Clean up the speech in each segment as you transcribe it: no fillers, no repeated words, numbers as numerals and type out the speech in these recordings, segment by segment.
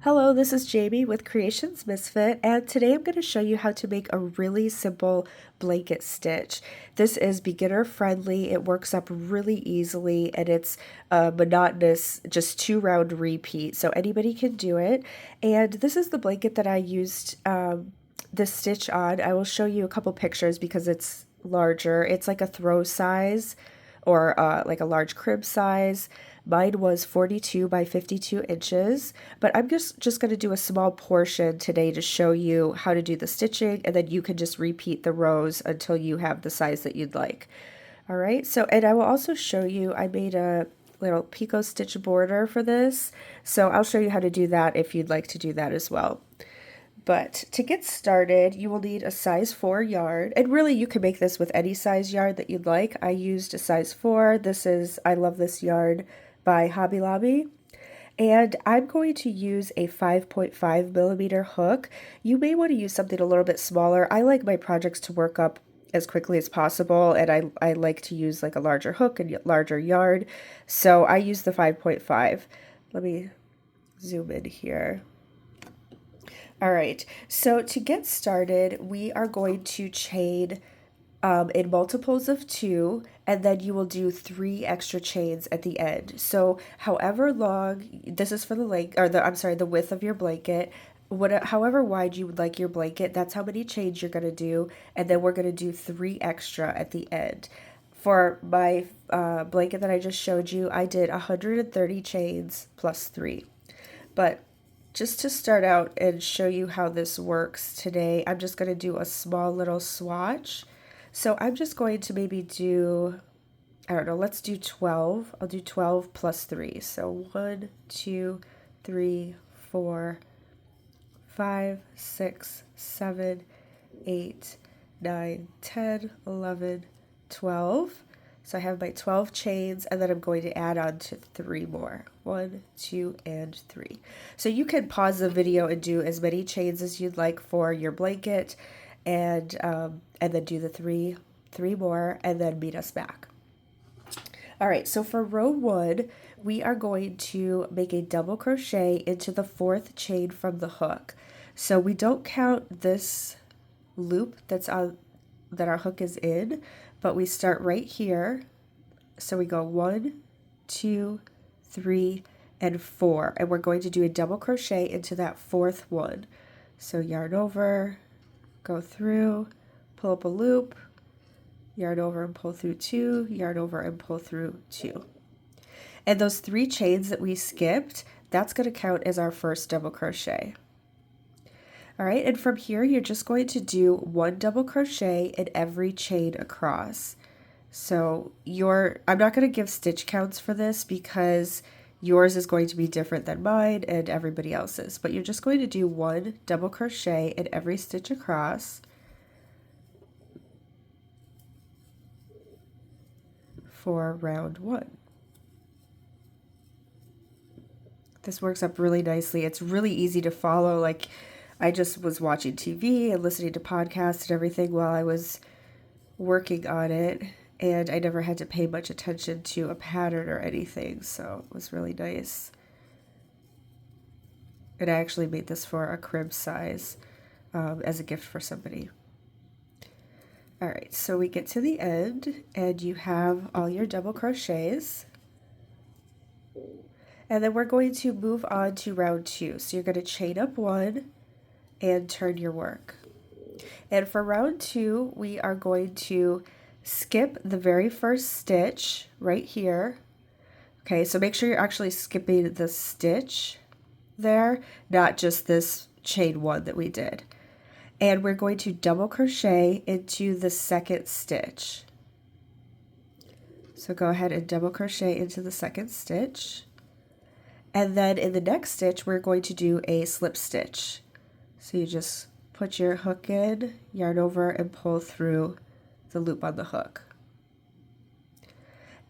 Hello, this is Jamie with Creations Misfit, and today I'm going to show you how to make a really simple blanket stitch. This is beginner friendly, it works up really easily, and it's a monotonous, just 2 round repeat, so anybody can do it. And this is the blanket that I used this stitch on. I will show you a couple pictures because it's larger. It's like a throw size or like a large crib size. Mine was 42 by 52 inches, but I'm just going to do a small portion today to show you how to do the stitching, and then you can just repeat the rows until you have the size that you'd like. All right, so, and I will also show you, I made a little picot stitch border for this, so I'll show you how to do that if you'd like to do that as well. But to get started, you will need a size 4 yarn, and really you can make this with any size yarn that you'd like. I used a size 4. This is I Love This Yarn by Hobby Lobby. And I'm going to use a 5.5 millimeter hook. You may want to use something a little bit smaller. I like my projects to work up as quickly as possible, and I like to use like a larger hook and larger yarn. So I use the 5.5. Let me zoom in here. All right, so to get started, we are going to chain in multiples of 2, and then you will do 3 extra chains at the end. So however long, this is for the length, or the, I'm sorry, the width of your blanket, however wide you would like your blanket, that's how many chains you're going to do, and then we're going to do 3 extra at the end. For my blanket that I just showed you, I did 130 chains plus 3. But just to start out and show you how this works today, I'm just going to do a small little swatch. So I'm just going to maybe do, I don't know, let's do 12. I'll do 12 plus 3. So 1, 2, 3, 4, 5, 6, 7, 8, 9, 10, 11, 12. So I have my 12 chains, and then I'm going to add on to 3 more. 1, 2, and 3. So you can pause the video and do as many chains as you'd like for your blanket, and then do the three more, and then meet us back. All right, so for row 1, we are going to make a double crochet into the 4th chain from the hook. So we don't count this loop that's on that our hook is in, but we start right here. So we go 1, 2, 3, and 4, and we're going to do a double crochet into that 4th one. So yarn over, go through, pull up a loop, yarn over and pull through 2, yarn over and pull through 2. And those 3 chains that we skipped, that's going to count as our first double crochet. All right, and from here, you're just going to do 1 double crochet in every chain across. So I'm not going to give stitch counts for this because yours is going to be different than mine and everybody else's, but you're just going to do 1 double crochet in every stitch across for round 1. This works up really nicely. It's really easy to follow. Like, I just was watching TV and listening to podcasts and everything while I was working on it, and I never had to pay much attention to a pattern or anything, so it was really nice. And I actually made this for a crib size as a gift for somebody. All right, so we get to the end, and you have all your double crochets. And then we're going to move on to round 2. So you're going to chain up 1 and turn your work. And for round 2, we are going to skip the very first stitch right here. Okay, so make sure you're actually skipping the stitch there, not just this chain 1 that we did. And we're going to double crochet into the 2nd stitch. So go ahead and double crochet into the 2nd stitch. And then in the next stitch, we're going to do a slip stitch. So you just put your hook in, yarn over, and pull through the loop on the hook.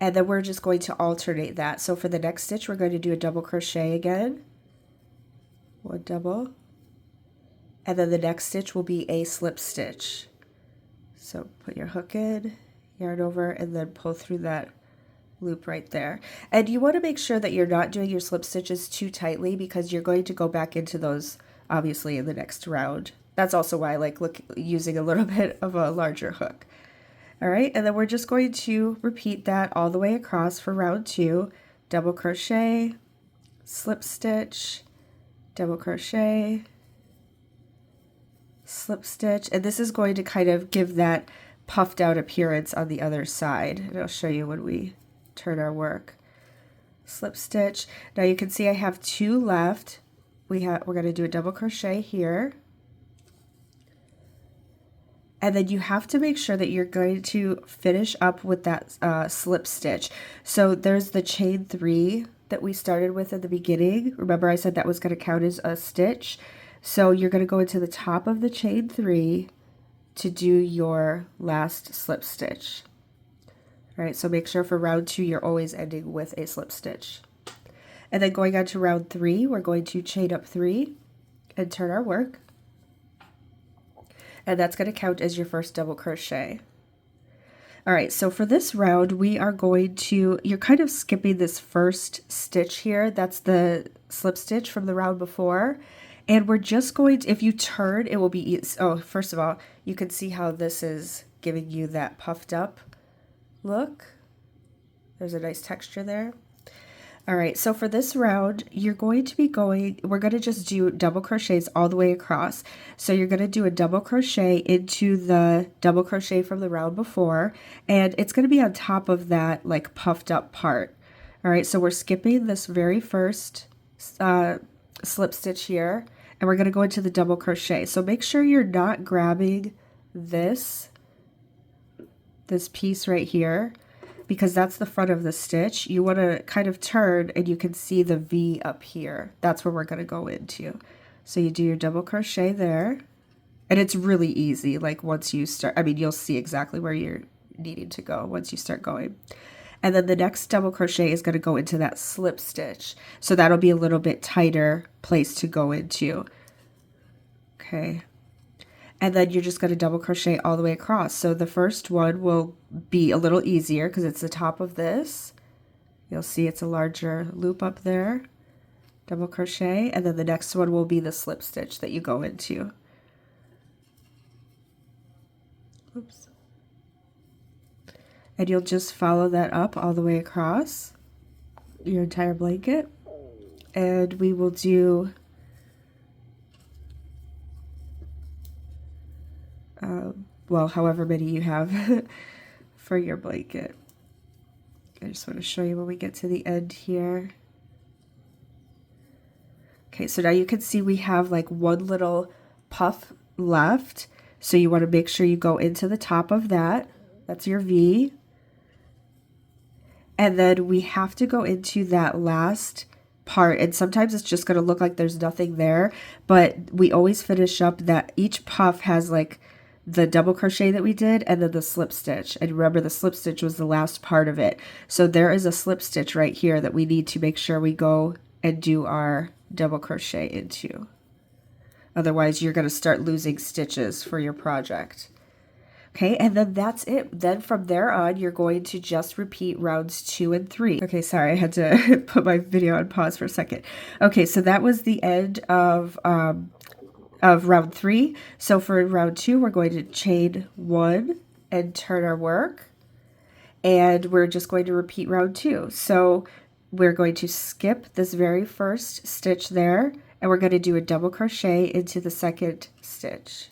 And then we're just going to alternate that. So for the next stitch, we're going to do a double crochet again. 1 double. And then the next stitch will be a slip stitch. So put your hook in, yarn over, and then pull through that loop right there. And you want to make sure that you're not doing your slip stitches too tightly because you're going to go back into those obviously in the next round. That's also why I like using a little bit of a larger hook. All right, and then we're just going to repeat that all the way across for round 2. Double crochet, slip stitch, double crochet, slip stitch, and this is going to kind of give that puffed out appearance on the other side. And I'll show you when we turn our work. Slip stitch. Now you can see I have 2 left. We're going to do a double crochet here. And then you have to make sure that you're going to finish up with that slip stitch. So there's the chain 3 that we started with at the beginning. Remember I said that was going to count as a stitch. So you're going to go into the top of the chain 3 to do your last slip stitch. All right, so make sure for round 2 you're always ending with a slip stitch. And then going on to round 3, we're going to chain up 3 and turn our work. And that's going to count as your first double crochet. All right, so for this round, we are going to, you're kind of skipping this first stitch here. That's the slip stitch from the round before. And we're just going to, if you turn, it will be, oh, first of all, you can see how this is giving you that puffed up look. There's a nice texture there. All right, so for this round, you're going to be we're going to just do double crochets all the way across. So you're going to do a double crochet into the double crochet from the round before, and it's going to be on top of that like puffed up part. All right, so we're skipping this very first slip stitch here, and we're going to go into the double crochet. So make sure you're not grabbing this piece right here, because that's the front of the stitch. You want to kind of turn and you can see the V up here. That's where we're going to go into. So you do your double crochet there, and it's really easy. Like once you start, I mean, you'll see exactly where you're needing to go once you start going. And then the next double crochet is going to go into that slip stitch. So that'll be a little bit tighter place to go into. Okay. And then you're just going to double crochet all the way across. So the first one will be a little easier because it's the top of this. You'll see it's a larger loop up there. Double crochet, and then the next one will be the slip stitch that you go into. Oops. And you'll just follow that up all the way across your entire blanket. And we will do well, however many you have for your blanket. I just want to show you when we get to the end here. Okay, so now you can see we have like one little puff left. So you want to make sure you go into the top of that. That's your V. And then we have to go into that last part, and sometimes it's just going to look like there's nothing there, but we always finish up that each puff has like the double crochet that we did and then the slip stitch. And remember, the slip stitch was the last part of it. So there is a slip stitch right here that we need to make sure we go and do our double crochet into. Otherwise, you're going to start losing stitches for your project. Okay, and then that's it. Then from there on, you're going to just repeat rounds 2 and 3. Okay, sorry, I had to put my video on pause for a second. Okay, so that was the end of round 3. So for round 2, we're going to chain 1 and turn our work. And we're just going to repeat round 2. So we're going to skip this very first stitch there, and we're going to do a double crochet into the second stitch.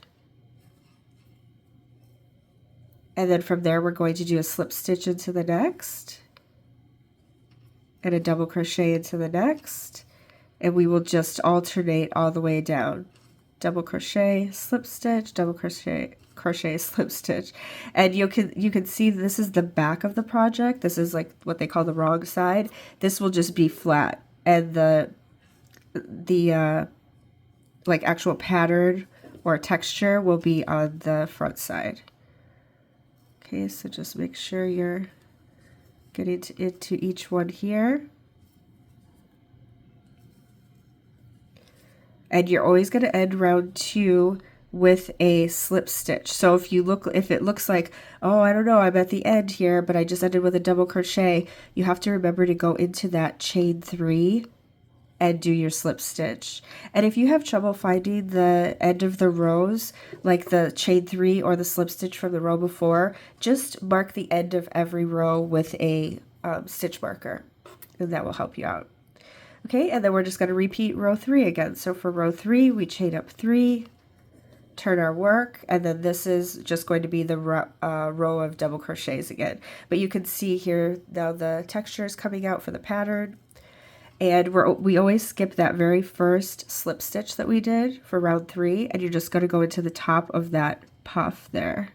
And then from there, we're going to do a slip stitch into the next, and a double crochet into the next, and we will just alternate all the way down. Double crochet, slip stitch, double crochet, crochet, slip stitch. And you can see this is the back of the project. This is like what they call the wrong side. This will just be flat, and the like actual pattern or texture will be on the front side. Okay, so just make sure you're getting into each one here. And you're always going to end round 2 with a slip stitch. So if it looks like, oh, I don't know, I'm at the end here, but I just ended with a double crochet, you have to remember to go into that chain 3 and do your slip stitch. And if you have trouble finding the end of the rows, like the chain 3 or the slip stitch from the row before, just mark the end of every row with a stitch marker, and that will help you out. Okay, and then we're just going to repeat row 3 again. So for row 3, we chain up 3, turn our work, and then this is just going to be the row of double crochets again. But you can see here now the texture is coming out for the pattern, and we always skip that very first slip stitch that we did for round 3, and you're just going to go into the top of that puff there.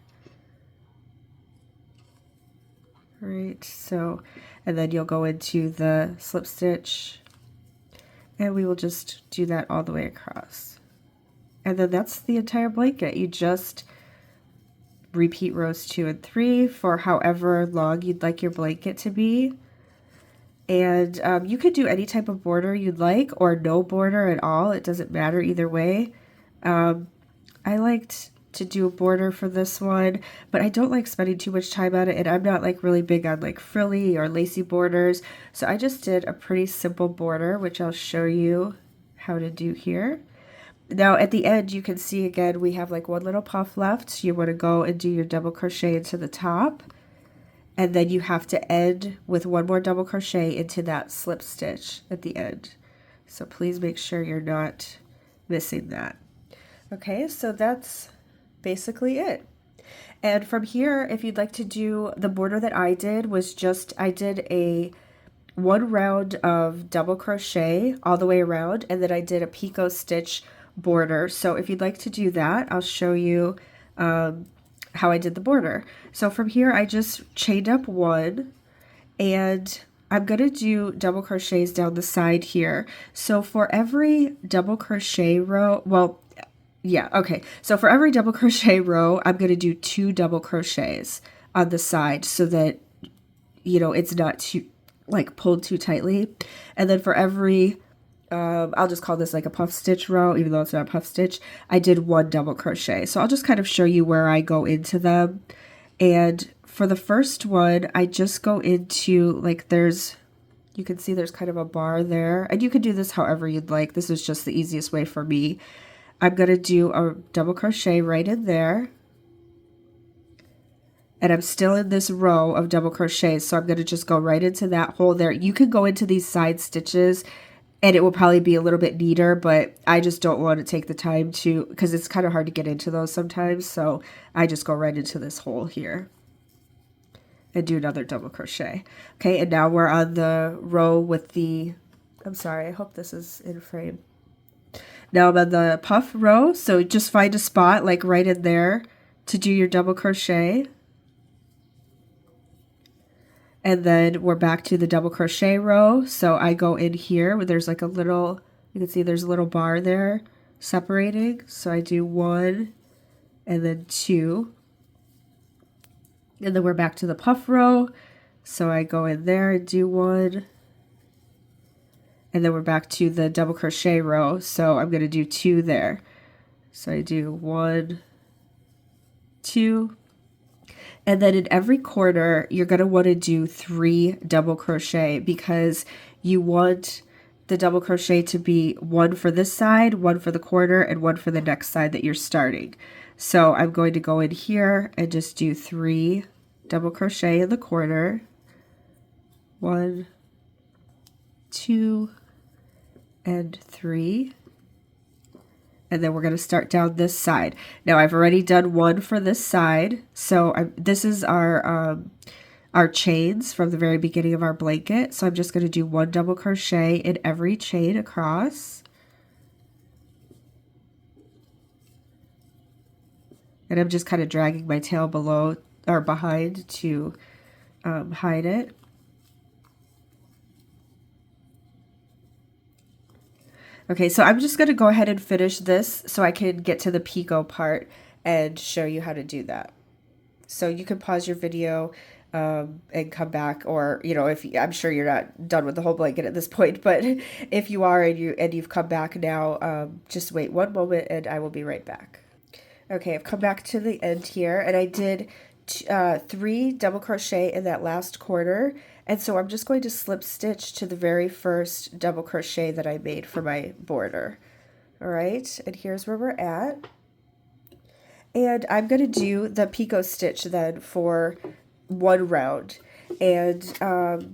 Right, so, and then you'll go into the slip stitch, and we will just do that all the way across. And then that's the entire blanket. You just repeat rows 2 and 3 for however long you'd like your blanket to be. And you could do any type of border you'd like, or no border at all. It doesn't matter either way. I liked to do a border for this one, but I don't like spending too much time on it, and I'm not like really big on like frilly or lacy borders. So I just did a pretty simple border, which I'll show you how to do here. Now at the end, you can see again, we have like one little puff left. So you want to go and do your double crochet into the top, and then you have to end with one more double crochet into that slip stitch at the end. So please make sure you're not missing that. Okay, so that's basically it. And from here, if you'd like to do the border that I did, I did a 1 round of double crochet all the way around, and then I did a picot stitch border. So if you'd like to do that, I'll show you how I did the border. So from here, I just chained up 1, and I'm going to do double crochets down the side here. So for every double crochet row, well, yeah, okay. So for every double crochet row, I'm going to do 2 double crochets on the side so that, you know, it's not too, like, pulled too tightly. And then for every I'll just call this like a puff stitch row, even though it's not a puff stitch, I did 1 double crochet. So I'll just kind of show you where I go into them. And for the first one, I just go into, like, you can see there's kind of a bar there. And you can do this however you'd like. This is just the easiest way for me. I'm going to do a double crochet right in there. And I'm still in this row of double crochets, so I'm going to just go right into that hole there. You can go into these side stitches, and it will probably be a little bit neater, but I just don't want to take the time to, because it's kind of hard to get into those sometimes, so I just go right into this hole here and do another double crochet. Okay, and now we're on the row with the, I'm sorry, I hope this is in frame. Now I'm on the puff row, so just find a spot like right in there to do your double crochet. And then we're back to the double crochet row. So I go in here where there's like a little, you can see there's a little bar there separating. So I do 1 and then 2. And then we're back to the puff row. So I go in there and do 1. And then we're back to the double crochet row. So I'm going to do 2 there. So I do 1, 2. And then in every corner, you're going to want to do 3 double crochet, because you want the double crochet to be 1 for this side, 1 for the corner, and 1 for the next side that you're starting. So I'm going to go in here and just do 3 double crochet in the corner. 1, 2, and 3. And then we're going to start down this side. Now I've already done 1 for this side. So this is our chains from the very beginning of our blanket. So I'm just going to do 1 double crochet in every chain across. And I'm just kind of dragging my tail below or behind to hide it. Okay, so I'm just going to go ahead and finish this so I can get to the picot part and show you how to do that. So you can pause your video and come back, or, you know, I'm sure you're not done with the whole blanket at this point, but if you are and you've come back now, just wait one moment and I will be right back. Okay, I've come back to the end here, and I did 3 double crochet in that last corner, and so I'm just going to slip stitch to the very first double crochet that I made for my border. All right, and here's where we're at. And I'm going to do the picot stitch then for 1 round, and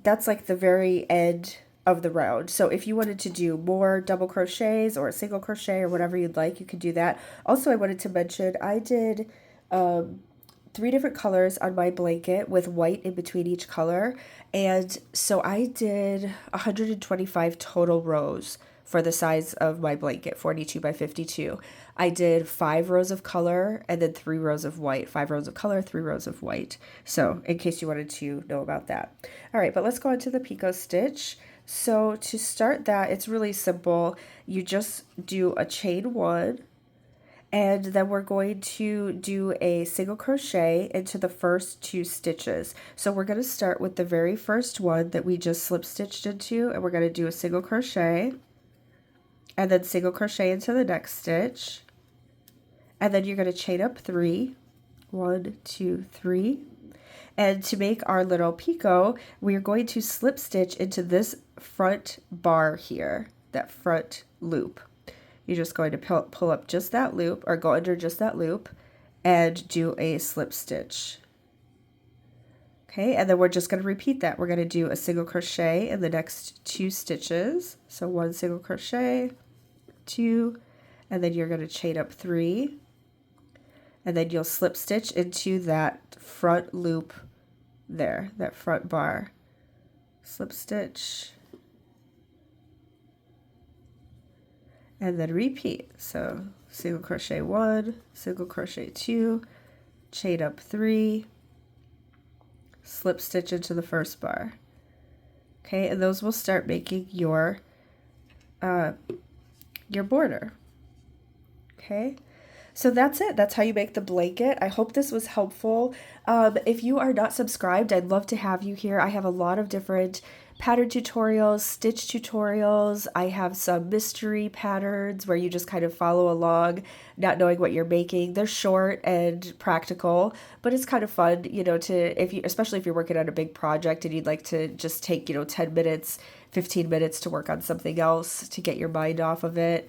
that's like the very end of the round. So if you wanted to do more double crochets or a single crochet or whatever you'd like, you could do that. Also, I wanted to mention I did 3 different colors on my blanket with white in between each color, and so I did 125 total rows for the size of my blanket, 42 by 52. I did 5 rows of color and then 3 rows of white, 5 rows of color, 3 rows of white. So in case you wanted to know about that. All right, but let's go into the picot stitch. So to start that, it's really simple. You just do a chain 1, and then we're going to do a single crochet into the first 2 stitches. So we're going to start with the very first one that we just slip stitched into, and we're going to do a single crochet, and then single crochet into the next stitch, and then you're going to chain up 3, 1, 2, 3. And to make our little picot, we are going to slip stitch into this front bar here, that front loop. You're just going to pull up just that loop, or go under just that loop, and do a slip stitch. Okay, and then we're just going to repeat that. We're going to do a single crochet in the next 2 stitches. So 1 single crochet, 2, and then you're going to chain up 3, and then you'll slip stitch into that front loop there, that front bar. Slip stitch, and then repeat. So single crochet 1, single crochet 2, chain up 3, slip stitch into the first bar. Okay, and those will start making your border. Okay, so that's it. That's how you make the blanket. I hope this was helpful. If you are not subscribed, I'd love to have you here. I have a lot of different pattern tutorials, stitch tutorials. I have some mystery patterns where you just kind of follow along, not knowing what you're making. They're short and practical, but it's kind of fun, you know, especially if you're working on a big project and you'd like to just take, 10 minutes, 15 minutes to work on something else to get your mind off of it.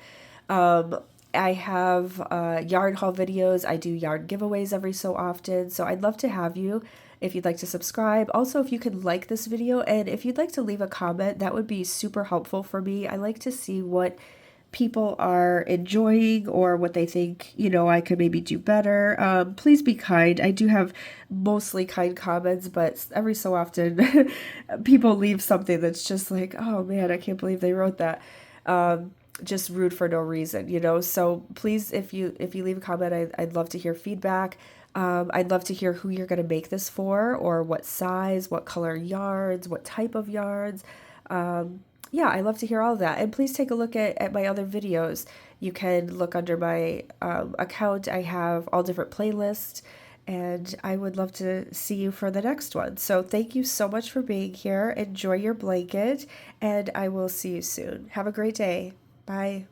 I have yarn haul videos. I do yarn giveaways every so often. So I'd love to have you if you'd like to subscribe. Also, if you could like this video, and if you'd like to leave a comment, that would be super helpful for me. I like to see what people are enjoying or what they think, I could maybe do better. Please be kind. I do have mostly kind comments, but every so often people leave something that's just like, oh man, I can't believe they wrote that. Just rude for no reason. So please, if you leave a comment, I'd love to hear feedback. I'd love to hear who you're going to make this for, or what size, what color yarns, what type of yarns. Yeah, I love to hear all of that. And please take a look at my other videos. You can look under my account. I have all different playlists, and I would love to see you for the next one. So thank you so much for being here. Enjoy your blanket, and I will see you soon. Have a great day. Bye.